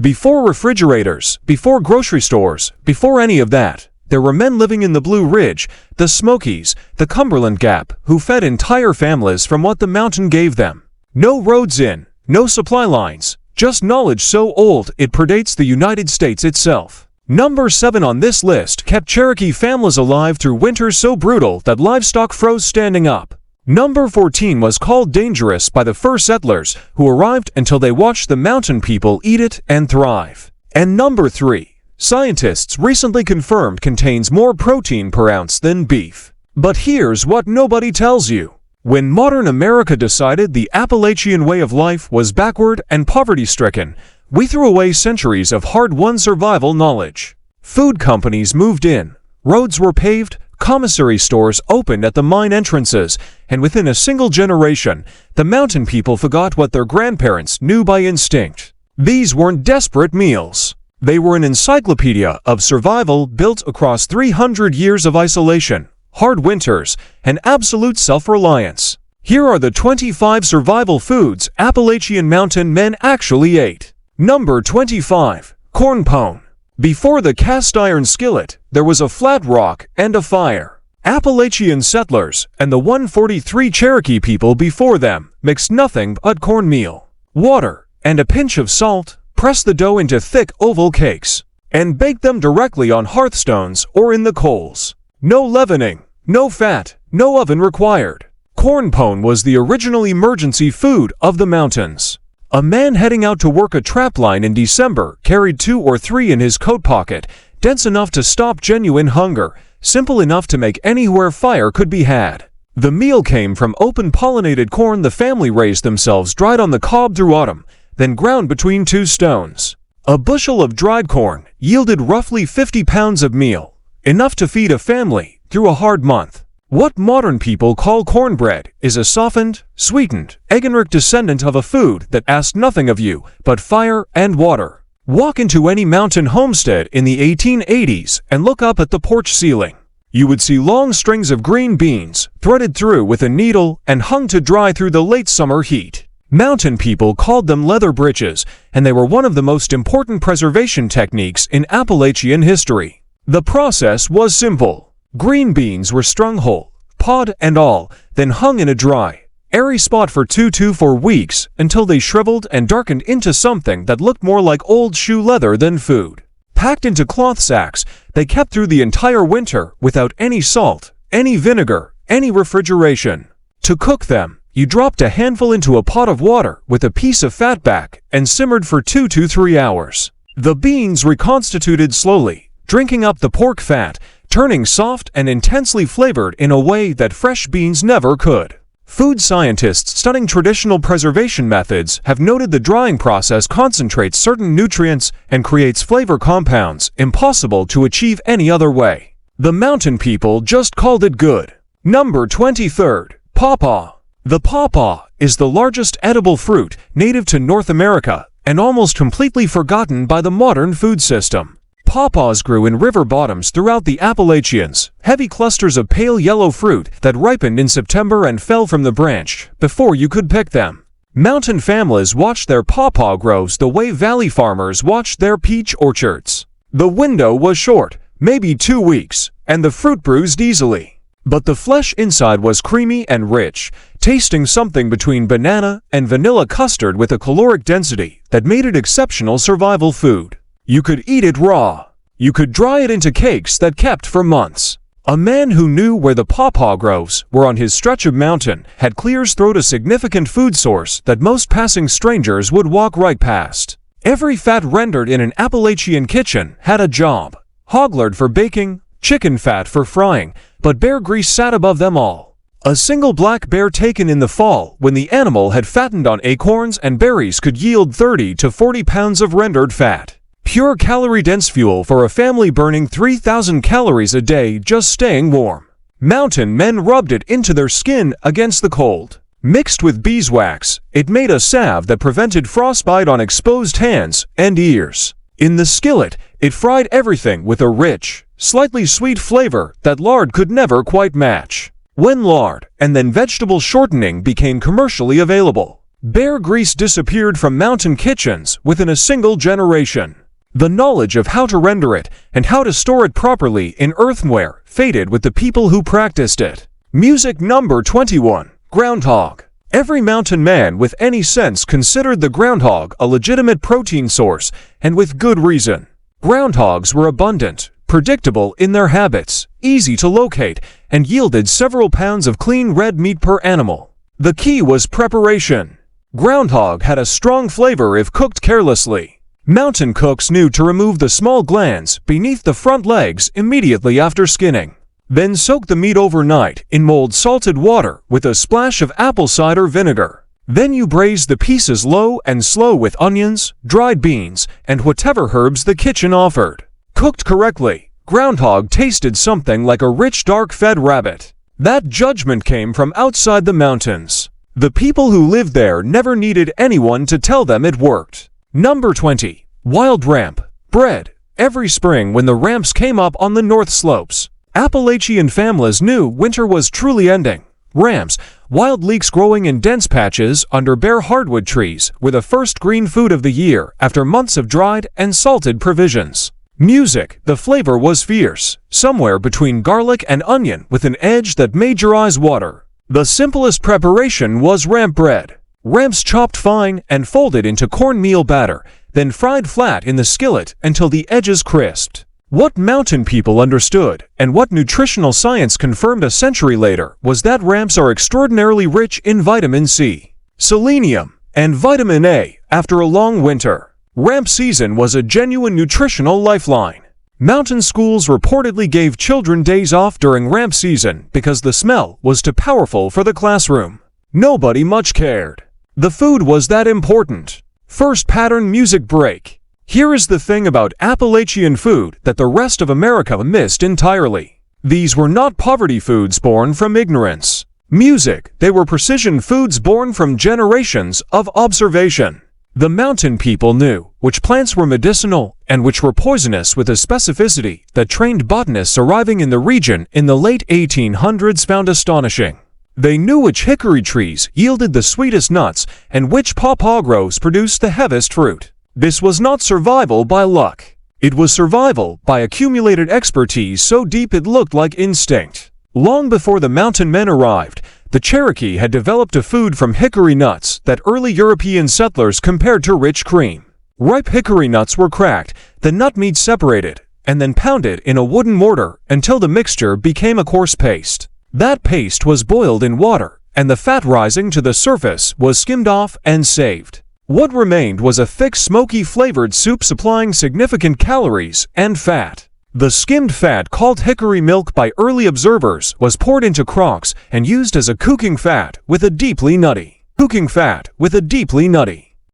Before refrigerators, before grocery stores, before any of that, there were men living in the Blue Ridge, the Smokies, the Cumberland Gap, who fed entire families from what the mountain gave them. No roads in, no supply lines, just knowledge so old it predates the United States itself. Number 7 on this list kept Cherokee families alive through winters so brutal that livestock froze standing up. Number 14 was called dangerous by the first settlers who arrived until they watched the mountain people eat it and thrive. And number 3, scientists recently confirmed contains more protein per ounce than beef. But here's what nobody tells you. When modern America decided the Appalachian way of life was backward and poverty-stricken, we threw away centuries of hard-won survival knowledge. Food companies moved in, roads were paved, commissary stores opened at the mine entrances, and within a single generation, the mountain people forgot what their grandparents knew by instinct. These weren't desperate meals. They were an encyclopedia of survival built across 300 years of isolation, hard winters, and absolute self-reliance. Here are the 25 survival foods Appalachian mountain men actually ate. Number 25. Corn pone. Before the cast iron skillet, there was a flat rock and a fire. Appalachian settlers and the 143 Cherokee people before them mixed nothing but cornmeal, water, and a pinch of salt, pressed the dough into thick oval cakes, and baked them directly on hearthstones or in the coals. No leavening, no fat, no oven required. Corn pone was the original emergency food of the mountains. A man heading out to work a trapline in December carried 2 or 3 in his coat pocket, dense enough to stop genuine hunger, simple enough to make anywhere fire could be had. The meal came from open-pollinated corn the family raised themselves dried on the cob through autumn, then ground between 2 stones. A bushel of dried corn yielded roughly 50 pounds of meal, enough to feed a family through a hard month. What modern people call cornbread is a softened, sweetened, egg-and-rick descendant of a food that asked nothing of you but fire and water. Walk into any mountain homestead in the 1880s and look up at the porch ceiling. You would see long strings of green beans threaded through with a needle and hung to dry through the late summer heat. Mountain people called them leather breeches, and they were one of the most important preservation techniques in Appalachian history. The process was simple. Green beans were strung whole, pod and all, then hung in a dry, airy spot for 2 to 4 weeks until they shriveled and darkened into something that looked more like old shoe leather than food. Packed into cloth sacks, they kept through the entire winter without any salt, any vinegar, any refrigeration. To cook them, you dropped a handful into a pot of water with a piece of fat back and simmered for 2 to 3 hours. The beans reconstituted slowly, drinking up the pork fat, turning soft and intensely flavored in a way that fresh beans never could. Food scientists studying traditional preservation methods have noted the drying process concentrates certain nutrients and creates flavor compounds impossible to achieve any other way. The mountain people just called it good. Number 23. Pawpaw. The pawpaw is the largest edible fruit native to North America and almost completely forgotten by the modern food system. Pawpaws grew in river bottoms throughout the Appalachians, heavy clusters of pale yellow fruit that ripened in September and fell from the branch before you could pick them. Mountain families watched their pawpaw groves the way valley farmers watched their peach orchards. The window was short, maybe 2 weeks, and the fruit bruised easily. But the flesh inside was creamy and rich, tasting something between banana and vanilla custard with a caloric density that made it exceptional survival food. You could eat it raw. You could dry it into cakes that kept for months. A man who knew where the pawpaw groves were on his stretch of mountain had Clear's Throat a significant food source that most passing strangers would walk right past. Every fat rendered in an Appalachian kitchen had a job. Hog lard for baking, chicken fat for frying, but bear grease sat above them all. A single black bear taken in the fall when the animal had fattened on acorns and berries could yield 30 to 40 pounds of rendered fat. Pure calorie-dense fuel for a family burning 3,000 calories a day just staying warm. Mountain men rubbed it into their skin against the cold. Mixed with beeswax, it made a salve that prevented frostbite on exposed hands and ears. In the skillet, it fried everything with a rich, slightly sweet flavor that lard could never quite match. When lard and then vegetable shortening became commercially available, Bear grease disappeared from mountain kitchens within a single generation. The knowledge of how to render it and how to store it properly in earthenware faded with the people who practiced it. Music number 21. Groundhog. Every mountain man with any sense considered the groundhog a legitimate protein source, and with good reason. Groundhogs were abundant, predictable in their habits, easy to locate, and yielded several pounds of clean red meat per animal. The key was preparation. Groundhog had a strong flavor if cooked carelessly. Mountain cooks knew to remove the small glands beneath the front legs immediately after skinning. Then soak the meat overnight in mulled salted water with a splash of apple cider vinegar. Then you braise the pieces low and slow with onions, dried beans, and whatever herbs the kitchen offered. Cooked correctly, groundhog tasted something like a rich dark-fed rabbit. That judgment came from outside the mountains. The people who lived there never needed anyone to tell them it worked. Number 20. Wild ramp. Bread. Every spring when the ramps came up on the north slopes, Appalachian families knew winter was truly ending. Ramps, wild leeks growing in dense patches under bare hardwood trees, were the first green food of the year after months of dried and salted provisions. Music. The flavor was fierce, somewhere between garlic and onion with an edge that made your eyes water. The simplest preparation was ramp bread. Ramps chopped fine and folded into cornmeal batter, then fried flat in the skillet until the edges crisped. What mountain people understood, and what nutritional science confirmed a century later, was that ramps are extraordinarily rich in vitamin C, selenium, and vitamin A after a long winter. Ramp season was a genuine nutritional lifeline. Mountain schools reportedly gave children days off during ramp season because the smell was too powerful for the classroom. Nobody much cared. The food was that important. First pattern music break. Here is the thing about Appalachian food that the rest of America missed entirely. These were not poverty foods born from ignorance. Music, they were precision foods born from generations of observation. The mountain people knew which plants were medicinal and which were poisonous with a specificity that trained botanists arriving in the region in the late 1800s found astonishing. They knew which hickory trees yielded the sweetest nuts and which pawpaw groves produced the heaviest fruit. This was not survival by luck. It was survival by accumulated expertise so deep it looked like instinct. Long before the mountain men arrived, the Cherokee had developed a food from hickory nuts that early European settlers compared to rich cream. Ripe hickory nuts were cracked, the nut meat separated, and then pounded in a wooden mortar until the mixture became a coarse paste. That paste was boiled in water, and the fat rising to the surface was skimmed off and saved. What remained was a thick, smoky flavored soup supplying significant calories and fat. The skimmed fat, called hickory milk by early observers, was poured into crocks and used as a cooking fat with a deeply nutty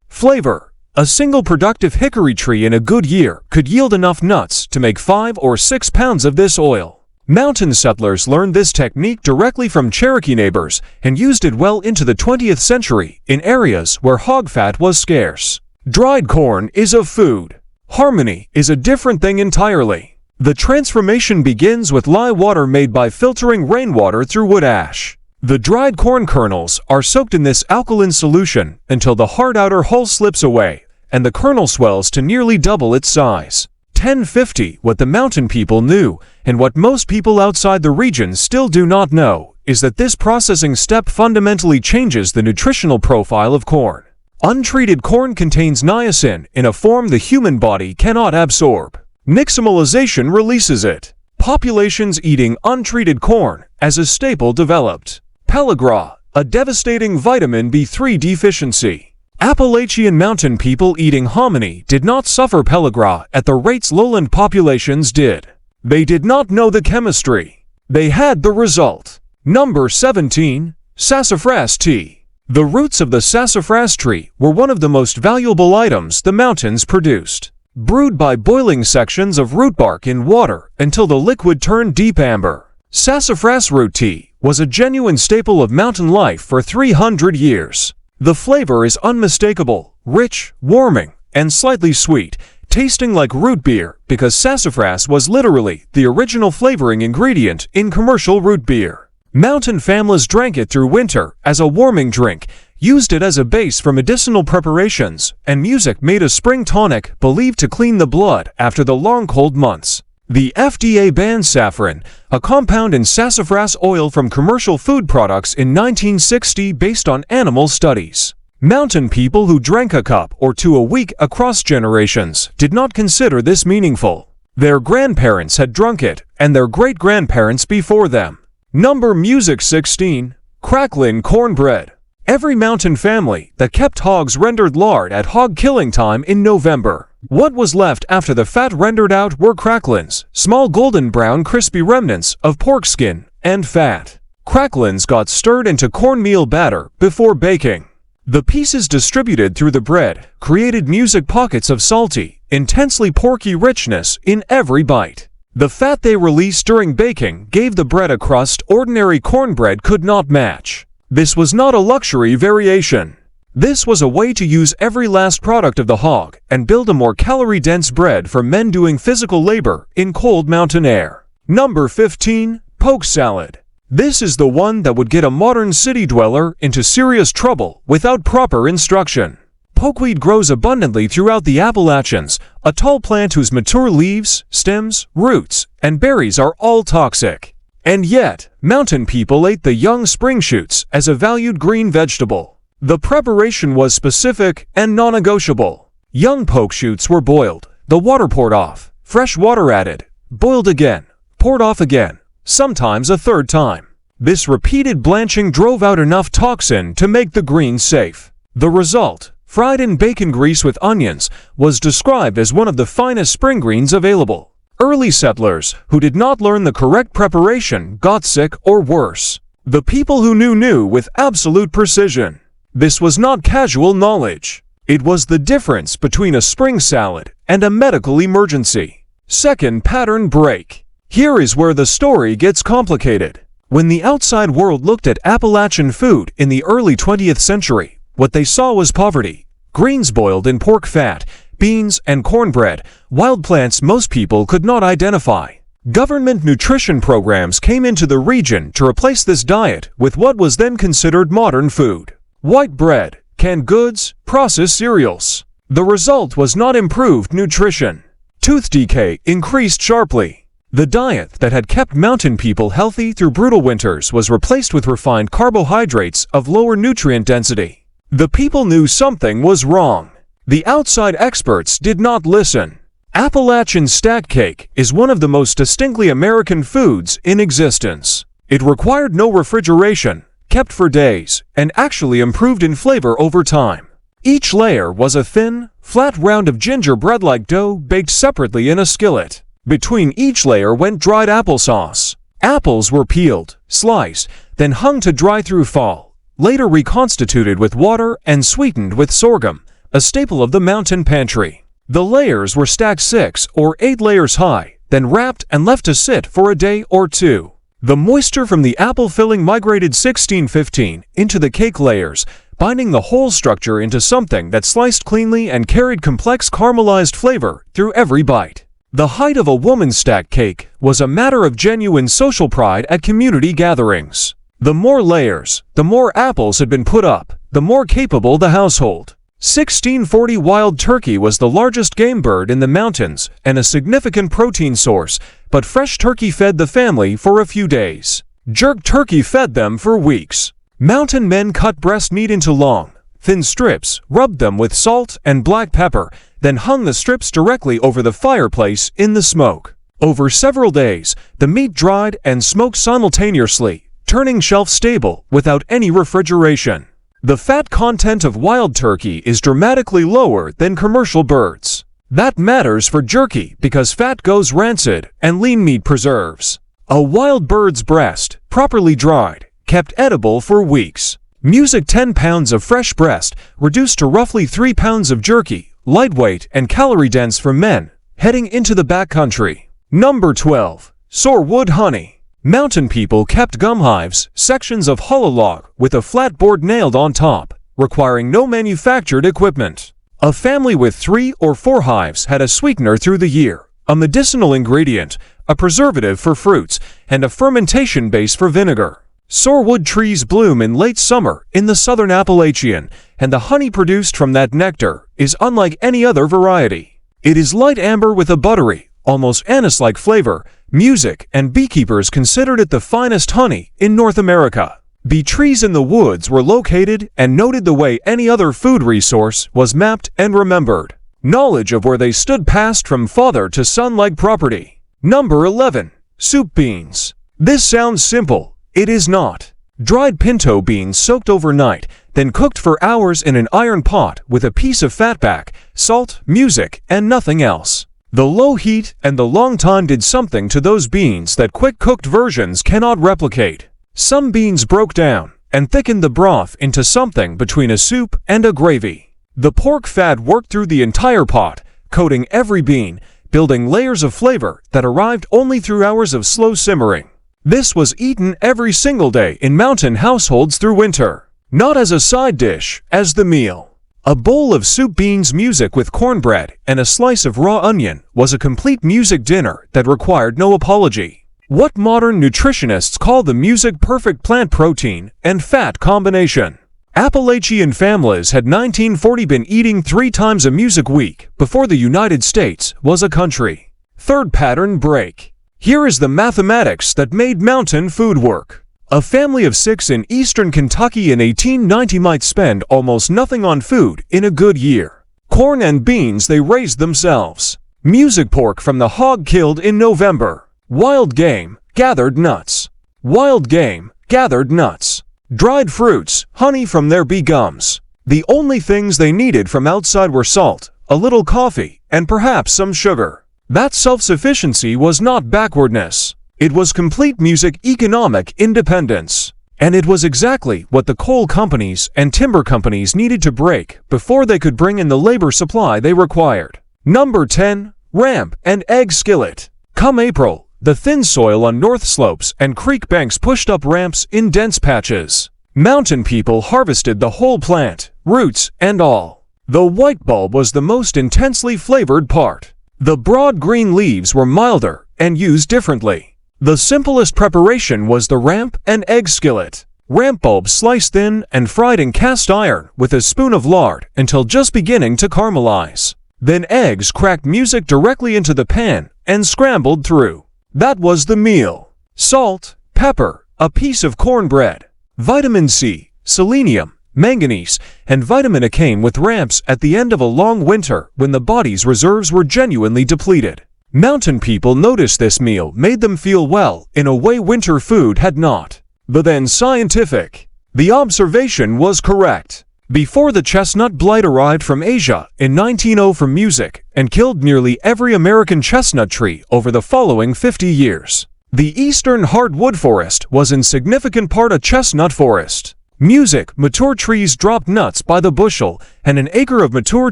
flavor. A single productive hickory tree in a good year could yield enough nuts to make 5 or 6 pounds of this oil. Mountain settlers learned this technique directly from Cherokee neighbors and used it well into the 20th century in areas where hog fat was scarce. Dried corn is a food. Harmony is a different thing entirely. The transformation begins with lye water made by filtering rainwater through wood ash. The dried corn kernels are soaked in this alkaline solution until the hard outer hull slips away and the kernel swells to nearly double its size. 1050. What the mountain people knew, and what most people outside the region still do not know, is that this processing step fundamentally changes the nutritional profile of corn. Untreated corn contains niacin in a form the human body cannot absorb. Nixtamalization releases it. Populations eating untreated corn as a staple developed. Pellagra, a devastating vitamin B3 deficiency. Appalachian mountain people eating hominy did not suffer pellagra at the rates lowland populations did. They did not know the chemistry. They had the result. Number 17. Sassafras tea. The roots of the sassafras tree were one of the most valuable items the mountains produced. Brewed by boiling sections of root bark in water until the liquid turned deep amber. Sassafras root tea was a genuine staple of mountain life for 300 years. The flavor is unmistakable, rich, warming, and slightly sweet, tasting like root beer because sassafras was literally the original flavoring ingredient in commercial root beer. Mountain families drank it through winter as a warming drink, used it as a base for medicinal preparations, and music made a spring tonic believed to clean the blood after the long cold months. The FDA banned saffron, a compound in sassafras oil from commercial food products in 1960 based on animal studies. Mountain people who drank a cup or two a week across generations did not consider this meaningful. Their grandparents had drunk it, and their great-grandparents before them. Music 16. Crackling cornbread. Every mountain family that kept hogs rendered lard at hog killing time in November. What was left after the fat rendered out were cracklins, small golden brown crispy remnants of pork skin and fat. Cracklins got stirred into cornmeal batter before baking. The pieces distributed through the bread created music pockets of salty, intensely porky richness in every bite. The fat they released during baking gave the bread a crust ordinary cornbread could not match. This was not a luxury variation. This was a way to use every last product of the hog and build a more calorie-dense bread for men doing physical labor in cold mountain air. 15. Poke salad. This is the one that would get a modern city dweller into serious trouble without proper instruction. Pokeweed grows abundantly throughout the Appalachians, a tall plant whose mature leaves, stems, roots, and berries are all toxic. And yet, mountain people ate the young spring shoots as a valued green vegetable. The preparation was specific and non-negotiable. Young poke shoots were boiled, the water poured off, fresh water added, boiled again, poured off again, sometimes a third time. This repeated blanching drove out enough toxin to make the greens safe. The result, fried in bacon grease with onions, was described as one of the finest spring greens available. Early settlers who did not learn the correct preparation got sick or worse. The people who knew with absolute precision. This was not casual knowledge. It was the difference between a spring salad and a medical emergency. Second pattern break. Here is where the story gets complicated. When the outside world looked at Appalachian food in the early 20th century, what they saw was poverty, greens boiled in pork fat, beans and cornbread, wild plants most people could not identify. Government nutrition programs came into the region to replace this diet with what was then considered modern food. White bread, canned goods, processed cereals. The result was not improved nutrition. Tooth decay increased sharply. The diet that had kept mountain people healthy through brutal winters was replaced with refined carbohydrates of lower nutrient density. The people knew something was wrong. The outside experts did not listen. Appalachian stack cake is one of the most distinctly American foods in existence. It required no refrigeration, kept for days, and actually improved in flavor over time. Each layer was a thin, flat round of gingerbread-like dough baked separately in a skillet. Between each layer went dried applesauce. Apples were peeled, sliced, then hung to dry through fall, later reconstituted with water and sweetened with sorghum, a staple of the mountain pantry. The layers were stacked 6 or 8 layers high, then wrapped and left to sit for a day or two. The moisture from the apple filling migrated 16-15 into the cake layers, binding the whole structure into something that sliced cleanly and carried complex caramelized flavor through every bite. The height of a woman's stacked cake was a matter of genuine social pride at community gatherings. The more layers, the more apples had been put up, the more capable the household. 1640 wild turkey was the largest game bird in the mountains and a significant protein source, but fresh turkey fed the family for a few days. Jerk turkey fed them for weeks. Mountain men cut breast meat into long, thin strips, rubbed them with salt and black pepper, then hung the strips directly over the fireplace in the smoke. Over several days, the meat dried and smoked simultaneously, turning shelf-stable without any refrigeration. The fat content of wild turkey is dramatically lower than commercial birds. That matters for jerky because fat goes rancid and lean meat preserves. A wild bird's breast, properly dried, kept edible for weeks. Music 10 pounds of fresh breast reduced to roughly 3 pounds of jerky, lightweight and calorie-dense for men, heading into the backcountry. 12. Sorewood honey. Mountain people kept gum hives, sections of hollow log with a flat board nailed on top, requiring no manufactured equipment. A family with 3 or 4 hives had a sweetener through the year, a medicinal ingredient, a preservative for fruits, and a fermentation base for vinegar. Sorewood trees bloom in late summer in the southern Appalachian, and the honey produced from that nectar is unlike any other variety. It is light amber with a buttery, almost anise-like flavor. Music and beekeepers considered it the finest honey in North America. Bee trees in the woods were located and noted the way any other food resource was mapped and remembered. Knowledge of where they stood passed from father to son like property. Number 11. Soup beans. This sounds simple. It is not. Dried pinto beans soaked overnight, then cooked for hours in an iron pot with a piece of fatback, salt, music, and nothing else. The low heat and the long time did something to those beans that quick-cooked versions cannot replicate. Some beans broke down and thickened the broth into something between a soup and a gravy. The pork fat worked through the entire pot, coating every bean, building layers of flavor that arrived only through hours of slow simmering. This was eaten every single day in mountain households through winter, not as a side dish, as the meal. A bowl of soup beans music with cornbread and a slice of raw onion was a complete music dinner that required no apology. What modern nutritionists call the music-perfect plant protein and fat combination. Appalachian families had 1940 been eating 3 times a music week before the United States was a country. Third pattern break. Here is the mathematics that made mountain food work. A family of 6 in eastern Kentucky in 1890 might spend almost nothing on food in a good year. Corn and beans they raised themselves. Music pork from the hog killed in November. Wild game, gathered nuts. Wild game, gathered nuts. Dried fruits, honey from their bee gums. The only things they needed from outside were salt, a little coffee, and perhaps some sugar. That self-sufficiency was not backwardness. It was complete music economic independence. And it was exactly what the coal companies and timber companies needed to break before they could bring in the labor supply they required. Number 10. Ramp and egg skillet. Come April, the thin soil on north slopes and creek banks pushed up ramps in dense patches. Mountain people harvested the whole plant, roots and all. The white bulb was the most intensely flavored part. The broad green leaves were milder and used differently. The simplest preparation was the ramp and egg skillet. Ramp bulbs sliced thin and fried in cast iron with a spoon of lard until just beginning to caramelize. Then eggs cracked music directly into the pan and scrambled through. That was the meal. Salt, pepper, a piece of cornbread. Vitamin C, selenium, manganese, and vitamin A came with ramps at the end of a long winter when the body's reserves were genuinely depleted. Mountain people noticed this meal made them feel well in a way winter food had not. But then scientific. The observation was correct. Before the chestnut blight arrived from Asia in 1900 from music and killed nearly every American chestnut tree over the following 50 years. The eastern hardwood forest was in significant part a chestnut forest. Music, mature trees dropped nuts by the bushel, and an acre of mature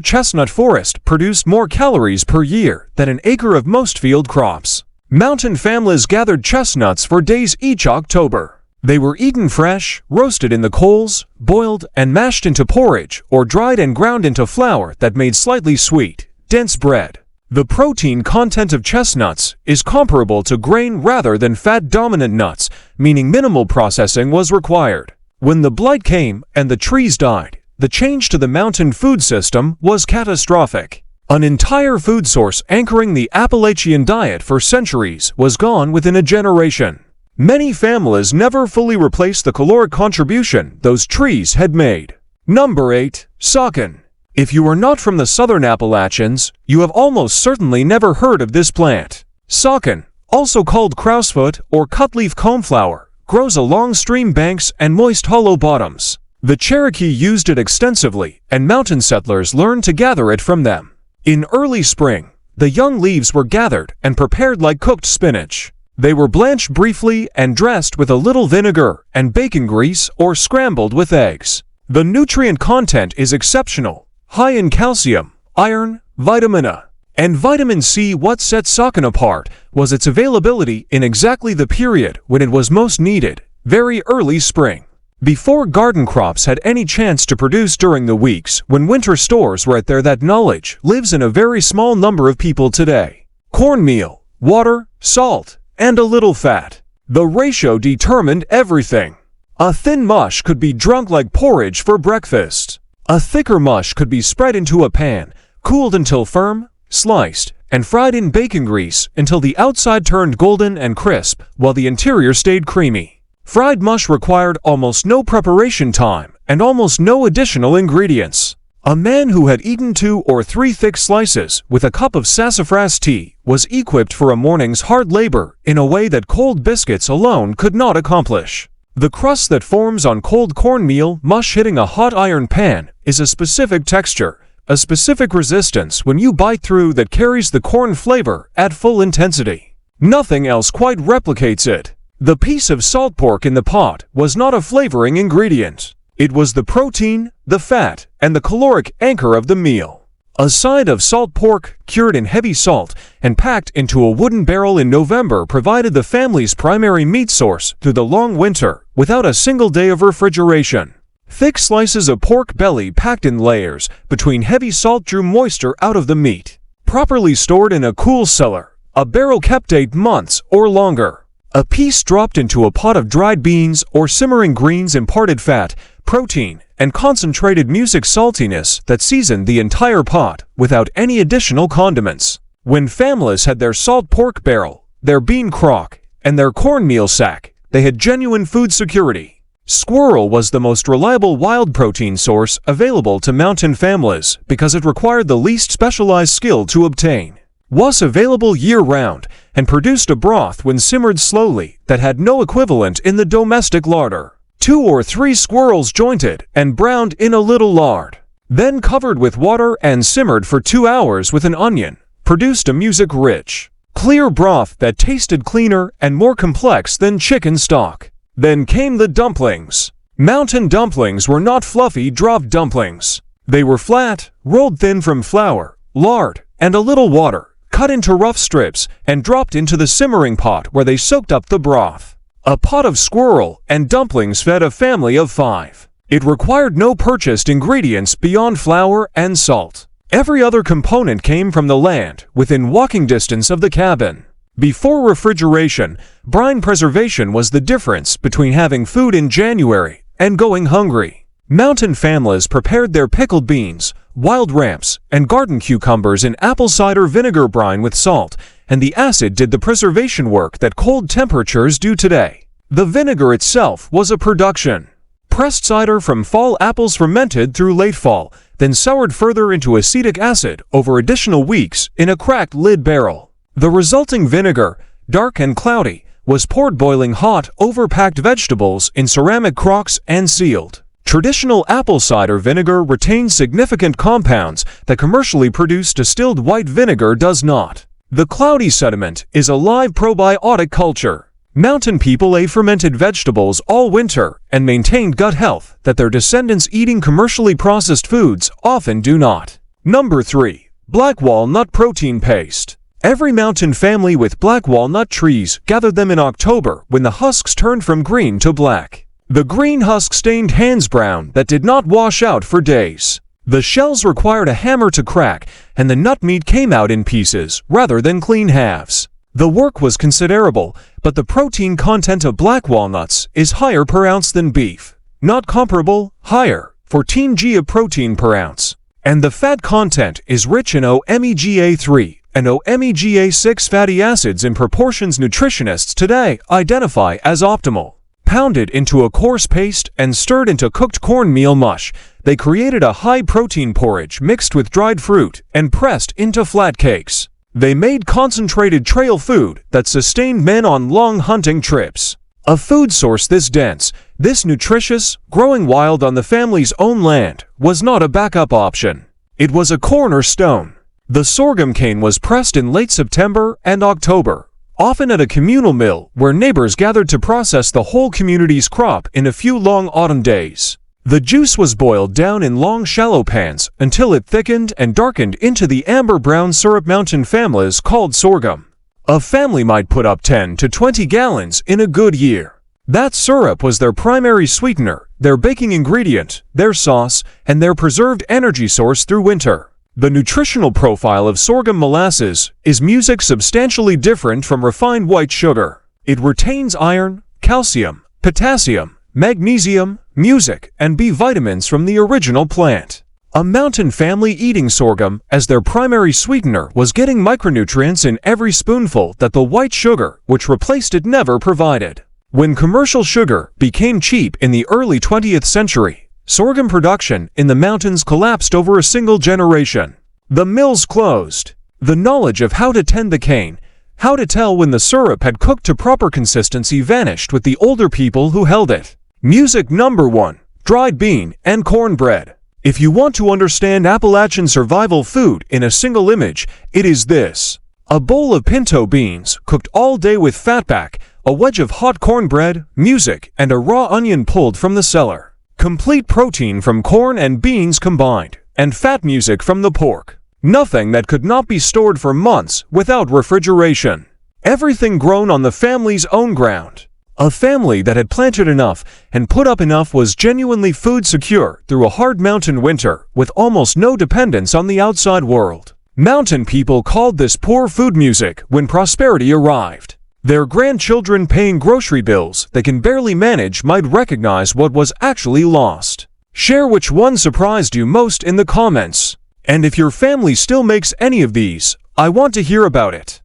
chestnut forest produced more calories per year than an acre of most field crops. Mountain families gathered chestnuts for days each October. They were eaten fresh, roasted in the coals, boiled and mashed into porridge, or dried and ground into flour that made slightly sweet, dense bread. The protein content of chestnuts is comparable to grain rather than fat-dominant nuts, meaning minimal processing was required. When the blight came and the trees died, the change to the mountain food system was catastrophic. An entire food source anchoring the Appalachian diet for centuries was gone within a generation. Many families never fully replaced the caloric contribution those trees had made. Number 8. Sockin. If you are not from the southern Appalachians, you have almost certainly never heard of this plant. Sockin, also called crowsfoot or cutleaf coneflower, grows along stream banks and moist hollow bottoms. The Cherokee used it extensively, and mountain settlers learned to gather it from them. In early spring, the young leaves were gathered and prepared like cooked spinach. They were blanched briefly and dressed with a little vinegar and bacon grease or scrambled with eggs. The nutrient content is exceptional, high in calcium, iron, vitamin A, and vitamin C. What set sockin apart was its availability in exactly the period when it was most needed, very early spring. Before garden crops had any chance to produce during the weeks when winter stores were at their that knowledge lives in a very small number of people today. Cornmeal, water, salt, and a little fat. The ratio determined everything. A thin mush could be drunk like porridge for breakfast. A thicker mush could be spread into a pan, cooled until firm, sliced, and fried in bacon grease until the outside turned golden and crisp while the interior stayed creamy. Fried mush required almost no preparation time and almost no additional ingredients. A man who had eaten 2 or 3 thick slices with a cup of sassafras tea was equipped for a morning's hard labor in a way that cold biscuits alone could not accomplish. The crust that forms on cold cornmeal mush hitting a hot iron pan is a specific texture, a specific resistance when you bite through that carries the corn flavor at full intensity. Nothing else quite replicates it. The piece of salt pork in the pot was not a flavoring ingredient. It was the protein, the fat, and the caloric anchor of the meal. A side of salt pork, cured in heavy salt and packed into a wooden barrel in November, provided the family's primary meat source through the long winter without a single day of refrigeration. Thick slices of pork belly packed in layers between heavy salt drew moisture out of the meat. Properly stored in a cool cellar, a barrel kept 8 months or longer. A piece dropped into a pot of dried beans or simmering greens imparted fat, protein, and concentrated music saltiness that seasoned the entire pot without any additional condiments. When families had their salt pork barrel, their bean crock, and their cornmeal sack, they had genuine food security. Squirrel was the most reliable wild protein source available to mountain families because it required the least specialized skill to obtain. Was available year-round and produced a broth when simmered slowly that had no equivalent in the domestic larder. 2 or 3 squirrels jointed and browned in a little lard, then covered with water and simmered for 2 hours with an onion, produced a music-rich, clear broth that tasted cleaner and more complex than chicken stock. Then came the dumplings. Mountain dumplings were not fluffy drop dumplings. They were flat, rolled thin from flour, lard, and a little water, cut into rough strips and dropped into the simmering pot where they soaked up the broth. A pot of squirrel and dumplings fed a family of 5. It required no purchased ingredients beyond flour and salt. Every other component came from the land within walking distance of the cabin. Before refrigeration, brine preservation was the difference between having food in January and going hungry. Mountain families prepared their pickled beans, wild ramps, and garden cucumbers in apple cider vinegar brine with salt, and the acid did the preservation work that cold temperatures do today. The vinegar itself was a production. Pressed cider from fall apples fermented through late fall, then soured further into acetic acid over additional weeks in a cracked lid barrel. The resulting vinegar, dark and cloudy, was poured boiling hot over packed vegetables in ceramic crocks and sealed. Traditional apple cider vinegar retains significant compounds that commercially produced distilled white vinegar does not. The cloudy sediment is a live probiotic culture. Mountain people ate fermented vegetables all winter and maintained gut health that their descendants eating commercially processed foods often do not. Number 3. Black walnut protein paste. Every mountain family with black walnut trees gathered them in October when the husks turned from green to black. The green husk stained hands brown that did not wash out for days. The shells required a hammer to crack, and the nut meat came out in pieces rather than clean halves. The work was considerable, but the protein content of black walnuts is higher per ounce than beef. Not comparable, higher, 14 g of protein per ounce. And the fat content is rich in omega-3 and omega-6 fatty acids in proportions nutritionists today identify as optimal. Pounded into a coarse paste and stirred into cooked cornmeal mush, they created a high-protein porridge mixed with dried fruit and pressed into flat cakes. They made concentrated trail food that sustained men on long hunting trips. A food source this dense, this nutritious, growing wild on the family's own land was not a backup option. It was a cornerstone. The sorghum cane was pressed in late September and October, often at a communal mill where neighbors gathered to process the whole community's crop in a few long autumn days. The juice was boiled down in long shallow pans until it thickened and darkened into the amber-brown syrup mountain families called sorghum. A family might put up 10 to 20 gallons in a good year. That syrup was their primary sweetener, their baking ingredient, their sauce, and their preserved energy source through winter. The nutritional profile of sorghum molasses is music substantially different from refined white sugar. It retains iron, calcium, potassium, magnesium, music, and B vitamins from the original plant. A mountain family eating sorghum as their primary sweetener was getting micronutrients in every spoonful that the white sugar, which replaced it, never provided. When commercial sugar became cheap in the early 20th century, sorghum production in the mountains collapsed over a single generation. The mills closed. The knowledge of how to tend the cane, how to tell when the syrup had cooked to proper consistency, vanished with the older people who held it. Music number 1. Dried bean and cornbread. If you want to understand Appalachian survival food in a single image, it is this. A bowl of pinto beans cooked all day with fatback, a wedge of hot cornbread, music, and a raw onion pulled from the cellar. Complete protein from corn and beans combined, and fat music from the pork. Nothing that could not be stored for months without refrigeration. Everything grown on the family's own ground. A family that had planted enough and put up enough was genuinely food secure through a hard mountain winter with almost no dependence on the outside world. Mountain people called this poor food music when prosperity arrived. Their grandchildren paying grocery bills they can barely manage might recognize what was actually lost. Share which one surprised you most in the comments. And if your family still makes any of these, I want to hear about it.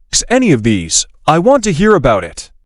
I want to hear about it.